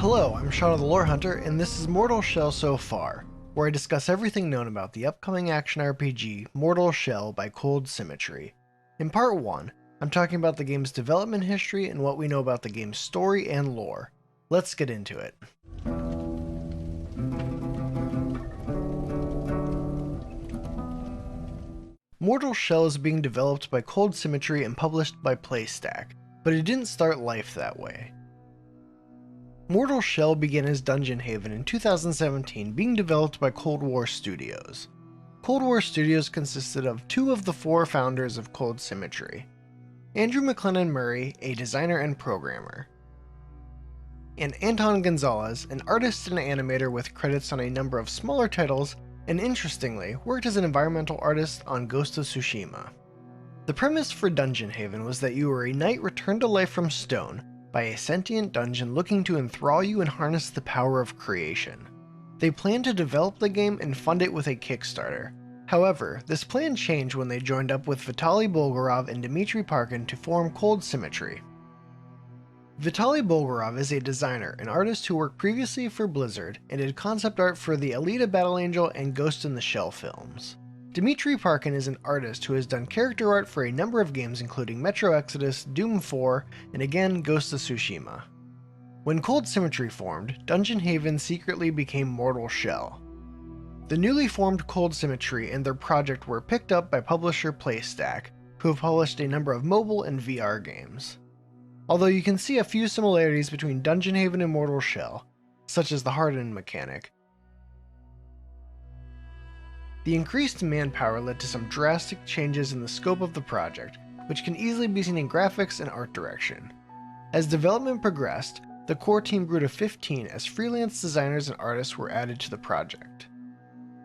Hello, I'm Shadow the Lore Hunter, and this is Mortal Shell So Far, where I discuss everything known about the upcoming action RPG Mortal Shell by Cold Symmetry. In part 1, I'm talking about the game's development history and what we know about the game's story and lore. Let's get into it. Mortal Shell is being developed by Cold Symmetry and published by PlayStack, but it didn't start life that way. Mortal Shell began as Dungeon Haven in 2017, being developed by Cold War Studios. Cold War Studios consisted of two of the four founders of Cold Symmetry: Andrew McLennan Murray, a designer and programmer, and Anton Gonzalez, an artist and animator with credits on a number of smaller titles, and interestingly, worked as an environmental artist on Ghost of Tsushima. The premise for Dungeon Haven was that you were a knight returned to life from stone by a sentient dungeon looking to enthrall you and harness the power of creation. They planned to develop the game and fund it with a Kickstarter. However, this plan changed when they joined up with Vitaly Bolgarov and Dmitry Parkin to form Cold Symmetry. Vitaly Bolgarov is a designer and artist who worked previously for Blizzard and did concept art for the Alita Battle Angel and Ghost in the Shell films. Dmitry Parkin is an artist who has done character art for a number of games including Metro Exodus, Doom 4, and again Ghost of Tsushima. When Cold Symmetry formed, Dungeon Haven secretly became Mortal Shell. The newly formed Cold Symmetry and their project were picked up by publisher PlayStack, who have published a number of mobile and VR games. Although you can see a few similarities between Dungeon Haven and Mortal Shell, such as the harden mechanic, the increased manpower led to some drastic changes in the scope of the project, which can easily be seen in graphics and art direction. As development progressed, the core team grew to 15 as freelance designers and artists were added to the project.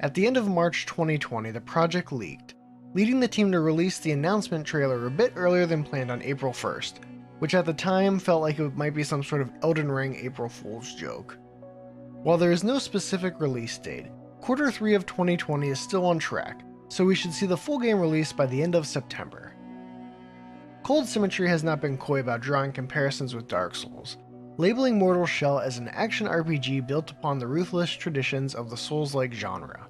At the end of March 2020, the project leaked, leading the team to release the announcement trailer a bit earlier than planned on April 1st, which at the time felt like it might be some sort of Elden Ring April Fool's joke. While there is no specific release date, Quarter 3 of 2020 is still on track, so we should see the full game released by the end of September. Cold Symmetry has not been coy about drawing comparisons with Dark Souls, labeling Mortal Shell as an action RPG built upon the ruthless traditions of the Soulslike genre.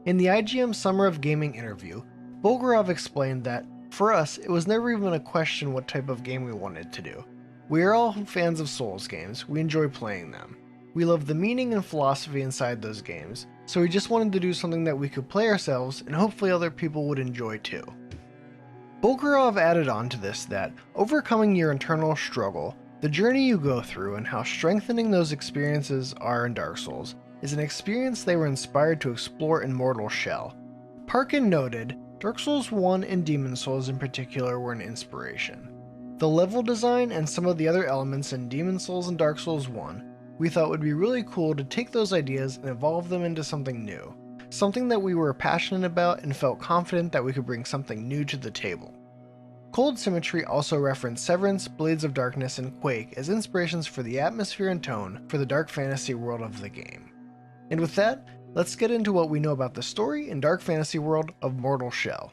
In the IGM Summer of Gaming interview, Bolgarov explained that, for us, it was never even a question what type of game we wanted to do. We are all fans of Souls games, we enjoy playing them. We love the meaning and philosophy inside those games, so we just wanted to do something that we could play ourselves and hopefully other people would enjoy too. Bolgarov added on to this that, overcoming your internal struggle, the journey you go through and how strengthening those experiences are in Dark Souls, is an experience they were inspired to explore in Mortal Shell. Parkin noted, Dark Souls 1 and Demon Souls in particular were an inspiration. The level design and some of the other elements in Demon Souls and Dark Souls 1 we thought would be really cool to take those ideas and evolve them into something new, something that we were passionate about and felt confident that we could bring something new to the table. Cold Symmetry also referenced Severance, Blades of Darkness, and Quake as inspirations for the atmosphere and tone for the dark fantasy world of the game. And with that, let's get into what we know about the story and dark fantasy world of Mortal Shell.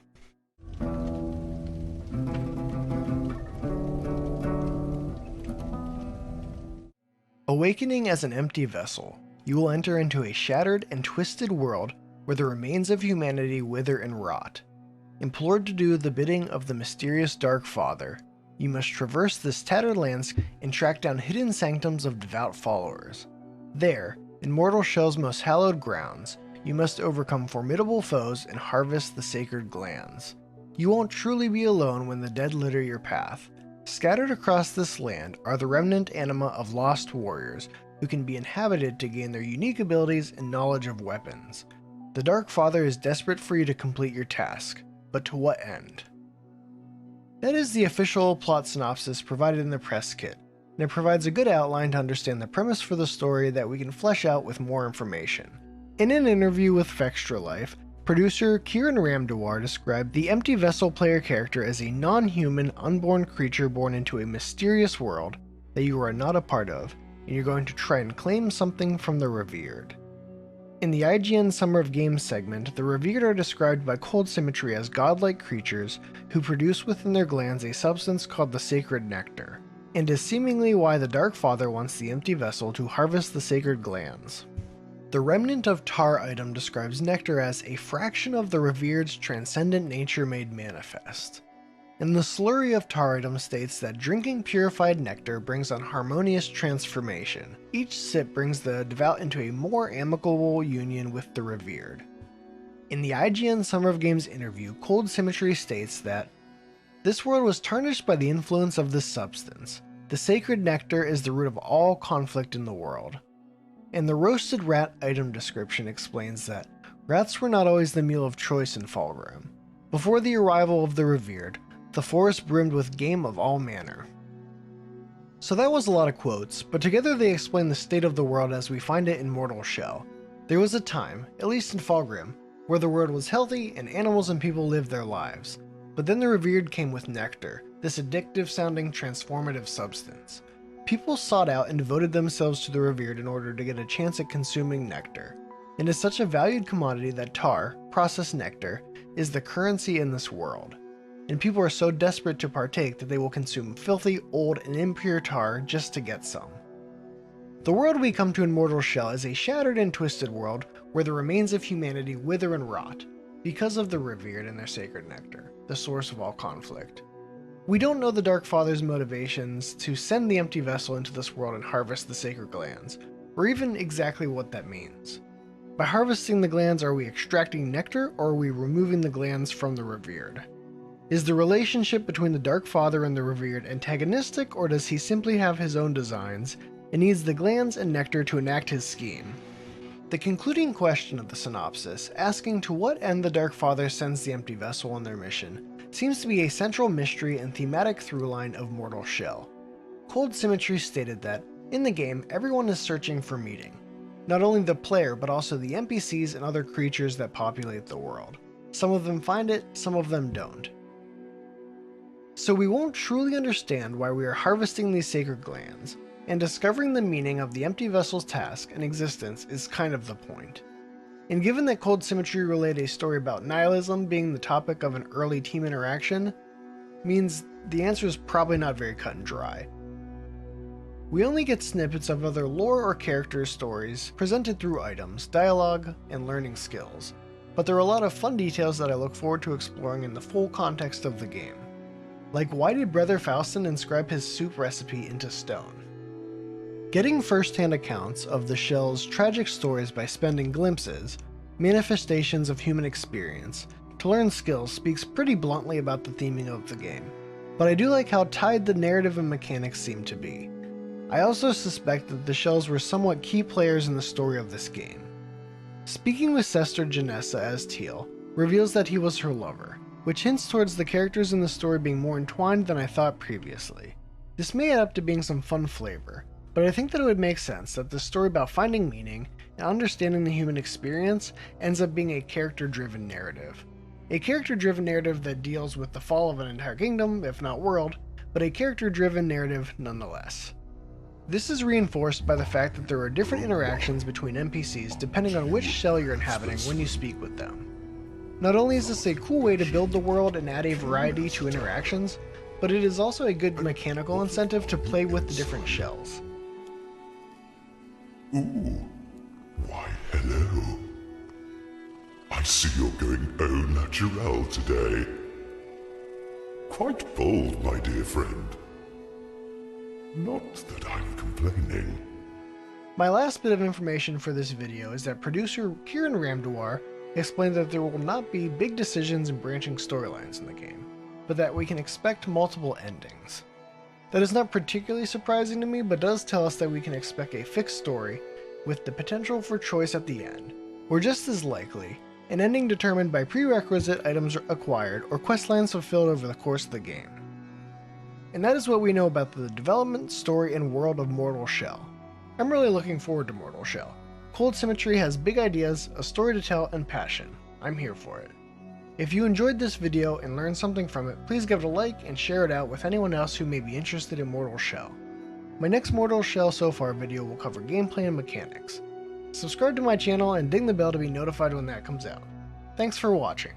Awakening as an empty vessel, you will enter into a shattered and twisted world where the remains of humanity wither and rot. Implored to do the bidding of the mysterious Dark Father, you must traverse this tattered landscape and track down hidden sanctums of devout followers. There, in Mortal Shell's most hallowed grounds, you must overcome formidable foes and harvest the sacred glands. You won't truly be alone when the dead litter your path. Scattered across this land are the remnant anima of lost warriors who can be inhabited to gain their unique abilities and knowledge of weapons. The Dark Father is desperate for you to complete your task, but to what end? That is the official plot synopsis provided in the press kit, and it provides a good outline to understand the premise for the story that we can flesh out with more information. In an interview with Fextra Life, producer Kieran Ramdawar described the Empty Vessel player character as a non-human, unborn creature born into a mysterious world that you are not a part of, and you're going to try and claim something from the revered. In the IGN Summer of Games segment, the revered are described by Cold Symmetry as godlike creatures who produce within their glands a substance called the sacred nectar. and is seemingly why the Dark Father wants the empty vessel to harvest the sacred glands. The Remnant of Tar item describes nectar as a fraction of the revered's transcendent nature made manifest. And the Slurry of Tar item states that drinking purified nectar brings on harmonious transformation. Each sip brings the devout into a more amicable union with the revered. In the IGN Summer of Games interview, Cold Symmetry states that this world was tarnished by the influence of this substance. The sacred nectar is the root of all conflict in the world. And the Roasted Rat item description explains that rats were not always the meal of choice in Fallgrim. Before the arrival of the revered, the forest brimmed with game of all manner. So that was a lot of quotes, but together they explain the state of the world as we find it in Mortal Shell. There was a time, at least in Fallgrim, where the world was healthy and animals and people lived their lives. But then the revered came with nectar, this addictive sounding transformative substance. People sought out and devoted themselves to the revered in order to get a chance at consuming nectar. It is such a valued commodity that tar, processed nectar, is the currency in this world. And people are so desperate to partake that they will consume filthy, old, and impure tar just to get some. The world we come to in Mortal Shell is a shattered and twisted world where the remains of humanity wither and rot, because of the revered and their sacred nectar, the source of all conflict. We don't know the Dark Father's motivations to send the empty vessel into this world and harvest the sacred glands, or even exactly what that means. By harvesting the glands, are we extracting nectar, or are we removing the glands from the revered? Is the relationship between the Dark Father and the revered antagonistic, or does he simply have his own designs and needs the glands and nectar to enact his scheme? The concluding question of the synopsis, asking to what end the Dark Father sends the empty vessel on their mission, seems to be a central mystery and thematic throughline of Mortal Shell. Cold Symmetry stated that, in the game, everyone is searching for meaning. Not only the player, but also the NPCs and other creatures that populate the world. Some of them find it, some of them don't. So we won't truly understand why we are harvesting these sacred glands, and discovering the meaning of the empty vessel's task and existence is kind of the point. And given that Cold Symmetry relayed a story about nihilism being the topic of an early team interaction, means the answer is probably not very cut and dry. We only get snippets of other lore or character stories presented through items, dialogue, and learning skills, but there are a lot of fun details that I look forward to exploring in the full context of the game. Like, why did Brether Falston inscribe his soup recipe into stone? Getting first-hand accounts of the shell's tragic stories by spending glimpses, manifestations of human experience, to learn skills speaks pretty bluntly about the theming of the game, but I do like how tied the narrative and mechanics seem to be. I also suspect that the shells were somewhat key players in the story of this game. Speaking with Sister Janessa as Teal reveals that he was her lover, which hints towards the characters in the story being more entwined than I thought previously. This may add up to being some fun flavor, but I think that it would make sense that the story about finding meaning and understanding the human experience ends up being a character-driven narrative. A character-driven narrative that deals with the fall of an entire kingdom, if not world, but a character-driven narrative nonetheless. This is reinforced by the fact that there are different interactions between NPCs depending on which shell you're inhabiting when you speak with them. Not only is this a cool way to build the world and add a variety to interactions, but it is also a good mechanical incentive to play with the different shells. Ooh, why hello. I see you're going au naturel today. Quite bold, my dear friend. Not that I'm complaining. My last bit of information for this video is that producer Kieran Ramdewar explained that there will not be big decisions and branching storylines in the game, but that we can expect multiple endings. That is not particularly surprising to me, but does tell us that we can expect a fixed story with the potential for choice at the end, or just as likely, an ending determined by prerequisite items acquired or questlines fulfilled over the course of the game. And that is what we know about the development, story, and world of Mortal Shell. I'm really looking forward to Mortal Shell. Cold Symmetry has big ideas, a story to tell, and passion. I'm here for it. If you enjoyed this video and learned something from it, please give it a like and share it out with anyone else who may be interested in Mortal Shell. My next Mortal Shell So Far video will cover gameplay and mechanics. Subscribe to my channel and ding the bell to be notified when that comes out. Thanks for watching.